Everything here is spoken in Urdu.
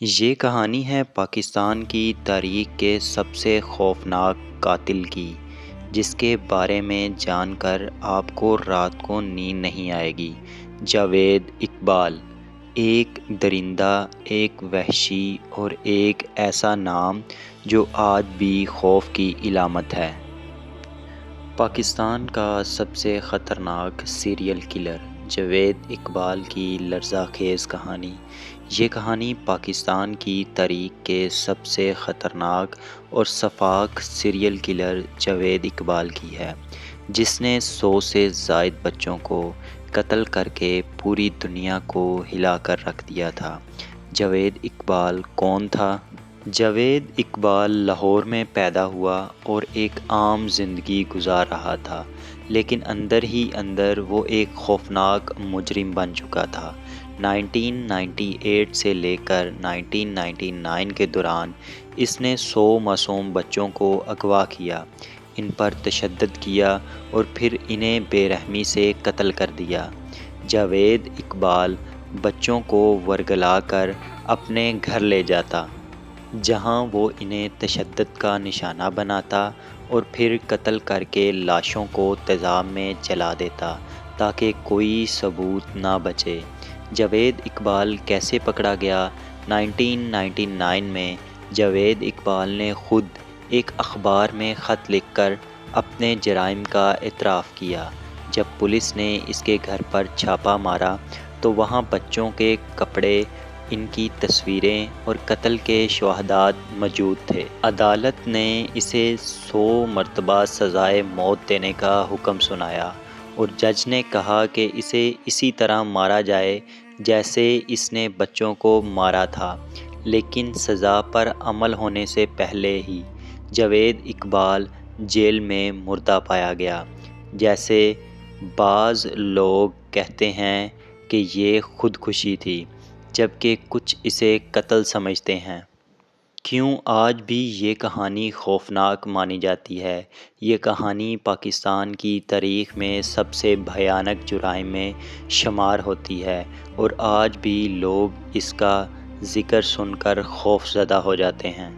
یہ کہانی ہے پاکستان کی تاریخ کے سب سے خوفناک قاتل کی، جس کے بارے میں جان کر آپ کو رات کو نیند نہیں آئے گی۔ جاوید اقبال، ایک درندہ، ایک وحشی اور ایک ایسا نام جو آج بھی خوف کی علامت ہے۔ پاکستان کا سب سے خطرناک سیریل کلر جاوید اقبال کی لرزہ خیز کہانی۔ یہ کہانی پاکستان کی تاریخ کے سب سے خطرناک اور شفاق سیریل کلر جاوید اقبال کی ہے، جس نے 100 سے زائد بچوں کو قتل کر کے پوری دنیا کو ہلا کر رکھ دیا تھا۔ جاوید اقبال کون تھا؟ جاوید اقبال لاہور میں پیدا ہوا اور ایک عام زندگی گزار رہا تھا، لیکن اندر ہی اندر وہ ایک خوفناک مجرم بن چکا تھا۔ 1998 سے لے کر 1999 کے دوران اس نے 100 معصوم بچوں کو اغوا کیا، ان پر تشدد کیا اور پھر انہیں بے رحمی سے قتل کر دیا۔ جاوید اقبال بچوں کو ورگلا کر اپنے گھر لے جاتا، جہاں وہ انہیں تشدد کا نشانہ بناتا اور پھر قتل کر کے لاشوں کو تیزاب میں جلا دیتا تاکہ کوئی ثبوت نہ بچے۔ جاوید اقبال کیسے پکڑا گیا؟ 1999 میں جاوید اقبال نے خود ایک اخبار میں خط لکھ کر اپنے جرائم کا اعتراف کیا۔ جب پولیس نے اس کے گھر پر چھاپہ مارا تو وہاں بچوں کے کپڑے، ان کی تصویریں اور قتل کے شواہدات موجود تھے۔ عدالت نے اسے 100 مرتبہ سزائے موت دینے کا حکم سنایا اور جج نے کہا کہ اسے اسی طرح مارا جائے جیسے اس نے بچوں کو مارا تھا، لیکن سزا پر عمل ہونے سے پہلے ہی جاوید اقبال جیل میں مردہ پایا گیا۔ جیسے بعض لوگ کہتے ہیں کہ یہ خودکشی تھی، جبکہ کچھ اسے قتل سمجھتے ہیں۔ کیوں آج بھی یہ کہانی خوفناک مانی جاتی ہے؟ یہ کہانی پاکستان کی تاریخ میں سب سے بھیانک جرائم میں شمار ہوتی ہے اور آج بھی لوگ اس کا ذکر سن کر خوف زدہ ہو جاتے ہیں۔